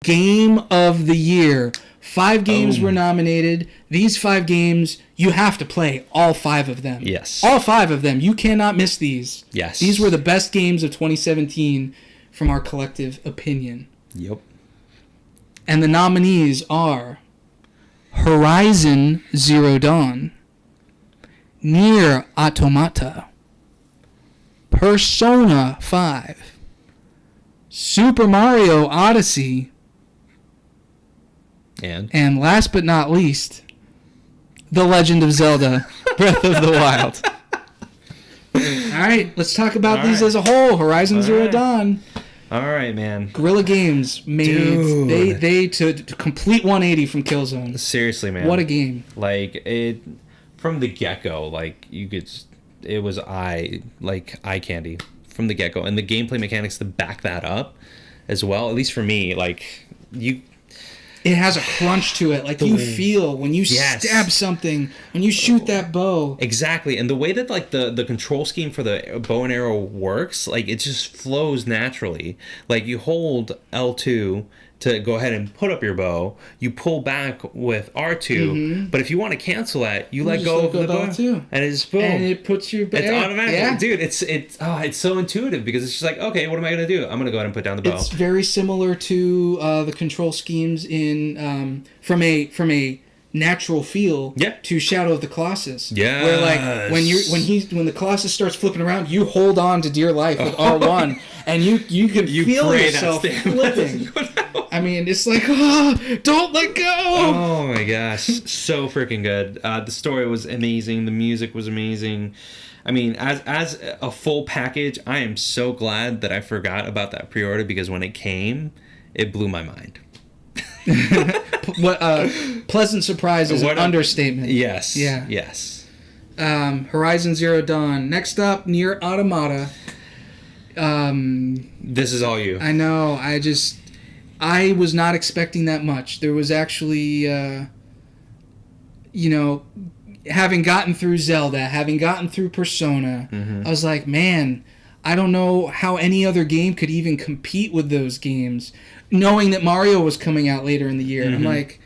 Game of the year. 5 games were nominated. These 5 games, you have to play all 5 of them. Yes. All 5 of them. You cannot miss these. Yes. These were the best games of 2017 from our collective opinion. Yep. And the nominees are Horizon Zero Dawn, Nier Automata, Persona 5, Super Mario Odyssey, and last but not least, The Legend of Zelda Breath of the Wild. All right, let's talk about these as a whole. Horizon Zero Dawn. All right, man. Guerrilla Games made they to complete 180 from Killzone. Seriously, man. What a game! Like it from the get-go, like you could, it was eye candy from the get-go, and the gameplay mechanics to back that up as well. At least for me, like you. It has a crunch to it. Like you feel when you stab something, when you shoot that bow. Exactly. And the way that like the control scheme for the bow and arrow works, like it just flows naturally. Like you hold L2 to go ahead and put up your bow. You pull back with R2, but if you want to cancel that, you let go of the bow too. And it's boom. And it puts your It's automatic. Yeah. Dude, it's so intuitive because it's just like, okay, what am I going to do? I'm going to go ahead and put down the bow. It's very similar to the control schemes in from a natural feel to Shadow of the Colossus. Yeah. Where like when the Colossus starts flipping around, you hold on to dear life with R1 and you can feel yourself flipping. I mean, it's like, don't let go. Oh my gosh, so freaking good. The story was amazing. The music was amazing. I mean, as a full package, I am so glad that I forgot about that pre-order because when it came, it blew my mind. What pleasant surprise is an understatement. Yes. Yeah. Yes. Horizon Zero Dawn. Next up, Nier Automata. This is all you. I know. I was not expecting that much. There was actually, having gotten through Zelda, having gotten through Persona, I was like, man, I don't know how any other game could even compete with those games. Knowing that Mario was coming out later in the year. I'm like,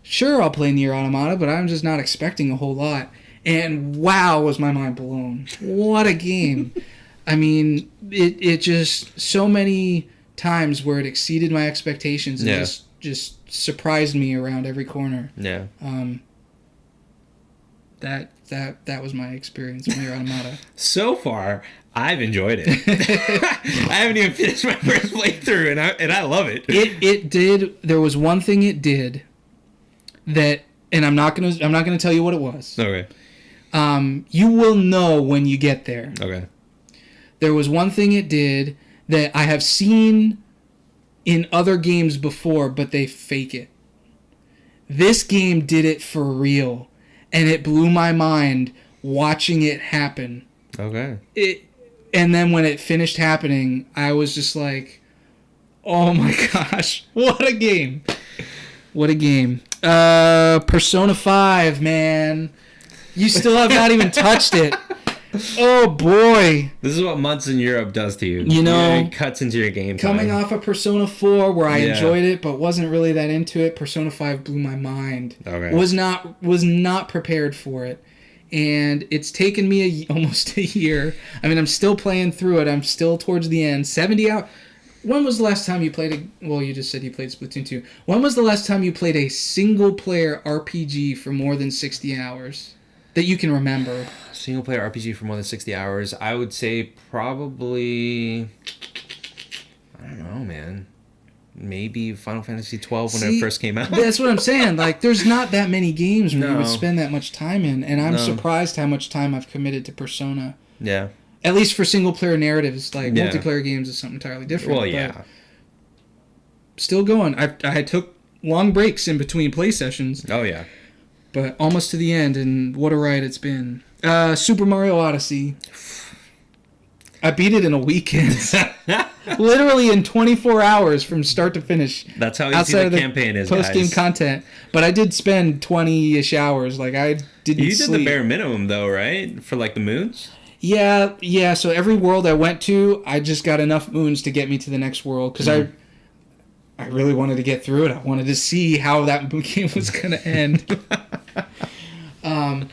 sure, I'll play Nier Automata, but I'm just not expecting a whole lot. And wow, was my mind blown. What a game. I mean, it just, so many times where it exceeded my expectations and just surprised me around every corner. Yeah. That was my experience with Nier Automata. So far, I've enjoyed it. I haven't even finished my first playthrough, and I love it. It did. There was one thing it did that, and I'm not gonna tell you what it was. Okay. You will know when you get there. Okay. There was one thing it did that I have seen in other games before, but they fake it. This game did it for real, and it blew my mind watching it happen. Okay. And then when it finished happening, I was just like, oh my gosh, what a game. What a game. Persona 5, man. You still have not even touched it. Oh boy. This is what months in Europe does to you. You know, it cuts into your game time. Coming off of Persona 4 where I enjoyed it but wasn't really that into it, Persona 5 blew my mind. Okay. Was not prepared for it. And it's taken me almost a year. I mean, I'm still playing through it. I'm still towards the end. 70 hours. When was the last time you played well, you just said you played Splatoon 2. When was the last time you played a single-player RPG for more than 60 hours that you can remember? Single-player RPG for more than 60 hours? I would say probably... I don't know, man. Maybe Final Fantasy 12 when it first came out. That's what I'm saying. Like, there's not that many games where you would spend that much time in, and I'm surprised how much time I've committed to Persona. Yeah. At least for single-player narratives. Like, multiplayer games is something entirely different. Well, yeah. Still going. I took long breaks in between play sessions. Oh, yeah. But almost to the end, and what a ride it's been. Super Mario Odyssey. I beat it in a weekend. Literally in 24 hours from start to finish. That's how easy the campaign is, guys. Post-game content. But I did spend 20-ish hours. Like, I didn't sleep. You did the bare minimum, though, right? For, like, the moons? Yeah. So every world I went to, I just got enough moons to get me to the next world. Because I really wanted to get through it. I wanted to see how that game was going to end.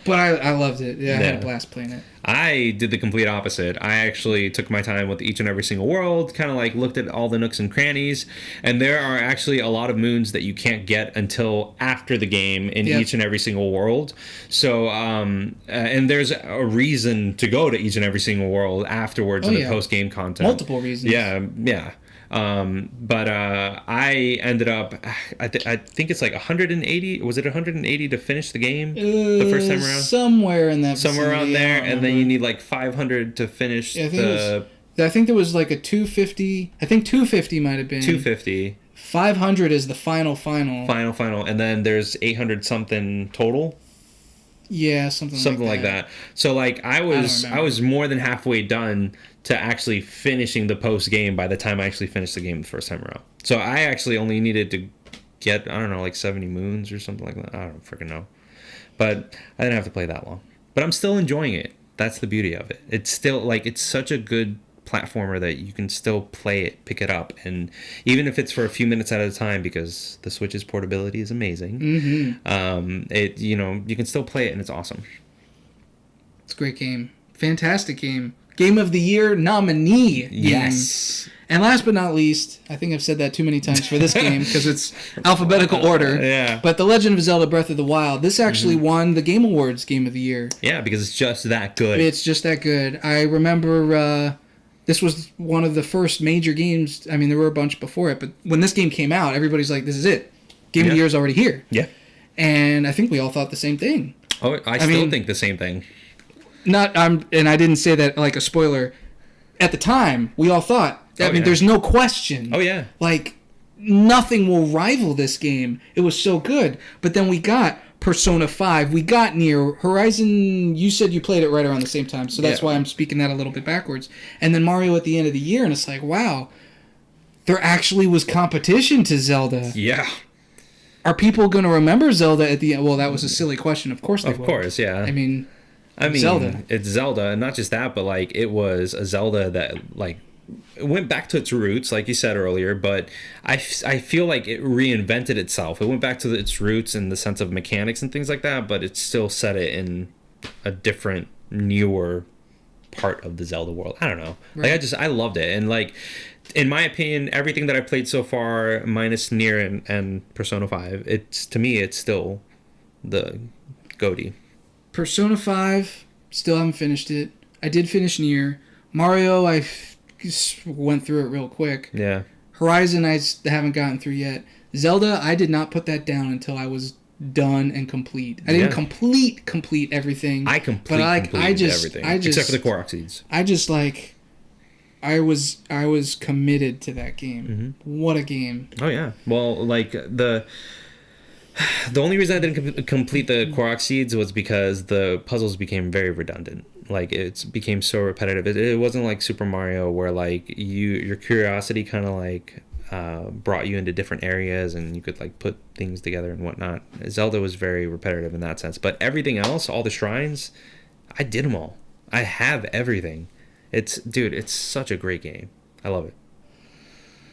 But I loved it. Yeah, I had a blast playing it. I did the complete opposite. I actually took my time with each and every single world, kind of like looked at all the nooks and crannies, and there are actually a lot of moons that you can't get until after the game in each and every single world. So, and there's a reason to go to each and every single world afterwards in the post-game content. Multiple reasons. Yeah. But I ended up, I think it's like 180. Was it 180 to finish the game the first time around? Somewhere in that. Somewhere around there, and then you need like 500 to finish I think there was like a 250. I think 250 might have been 250. 500 is the final. Final, and then there's 800 something total. Yeah, something like that. So like I was more than halfway done to actually finishing the post game by the time I actually finished the game the first time around. So I actually only needed to get, I don't know, like 70 moons or something like that. I don't freaking know. But I didn't have to play that long. But I'm still enjoying it. That's the beauty of it. It's still like, it's such a good platformer that you can still play it, pick it up, and even if it's for a few minutes at a time, because the Switch's portability is amazing. You can still play it and it's awesome. It's a great game. Fantastic game. Game of the Year nominee. Yes. And last but not least, I think I've said that too many times for this game because it's alphabetical order. Yeah. But The Legend of Zelda Breath of the Wild, this actually won the Game Awards Game of the Year. Yeah, because it's just that good. It's just that good. I remember this was one of the first major games. I mean, there were a bunch before it, but when this game came out, everybody's like, this is it. Game of the Year is already here. Yeah. And I think we all thought the same thing. Oh, I still think the same thing. And I didn't say that like a spoiler. At the time, we all thought. There's no question. Oh yeah. Like nothing will rival this game. It was so good. But then we got Persona 5. We got Nier Horizon. You said you played it right around the same time, so that's why I'm speaking that a little bit backwards. And then Mario at the end of the year, and it's like, wow, there actually was competition to Zelda. Yeah. Are people going to remember Zelda at the end? Well, that was a silly question. Of course they will. Of course, yeah. I mean, Zelda. It's Zelda, and not just that, but like it was a Zelda that like went back to its roots, like you said earlier. But I feel like it reinvented itself. It went back to its roots in the sense of mechanics and things like that, but it still set it in a different, newer part of the Zelda world. I don't know. Right. Like I loved it, and like in my opinion, everything that I played so far, minus Nier and Persona 5, to me it's still the GOTY. Persona 5, still haven't finished it. I did finish Nier. Mario, I went through it real quick. Yeah. Horizon, I haven't gotten through yet. Zelda, I did not put that down until I was done and complete. I didn't complete everything. I completed everything. Except for the Korok seeds. I was committed to that game. Mm-hmm. What a game. Oh yeah. Well, like the only reason I didn't complete the Korok seeds was because the puzzles became very redundant. Like it became so repetitive. It wasn't like Super Mario where like your curiosity kind of like brought you into different areas and you could like put things together and whatnot. Zelda was very repetitive in that sense. But everything else, all the shrines, I did them all. I have everything. It's such a great game. I love it.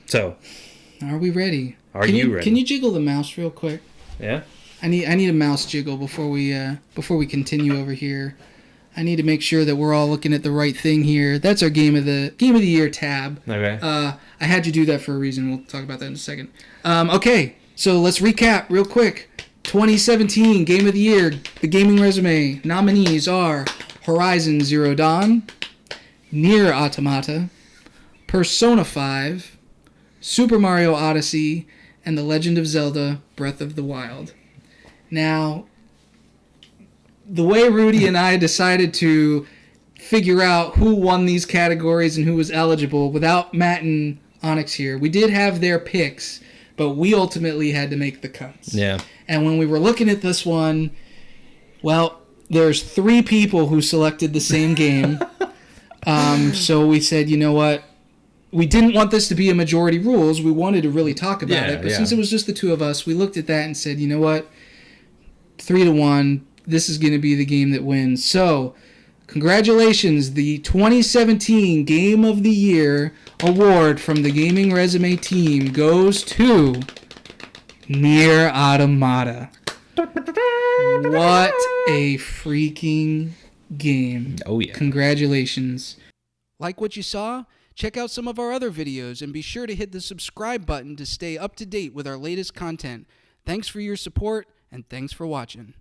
So, are we ready? Are you ready? Can you jiggle the mouse real quick? Yeah. I need a mouse jiggle before we continue over here. I need to make sure that we're all looking at the right thing here. That's our game of the year tab. Okay. I had you do that for a reason. We'll talk about that in a second. Okay, so let's recap real quick. 2017 Game of the Year, the gaming resume nominees are Horizon Zero Dawn, Nier Automata, Persona 5, Super Mario Odyssey, and The Legend of Zelda Breath of the Wild. Now, the way Rudy and I decided to figure out who won these categories and who was eligible, without Matt and Onix here, we did have their picks, but we ultimately had to make the cuts. Yeah. And when we were looking at this one, well, there's 3 people who selected the same game. So we said, you know what? We didn't want this to be a majority rules. We wanted to really talk about it. But since it was just the 2 of us, we looked at that and said, you know what? 3-1. This is going to be the game that wins. So, Congratulations, the 2017 Game of the Year award from the Gaming Resume team goes to Nier Automata. What a freaking game. Oh, yeah. Congratulations. Like what you saw? Check out some of our other videos and be sure to hit the subscribe button to stay up to date with our latest content. Thanks for your support and thanks for watching.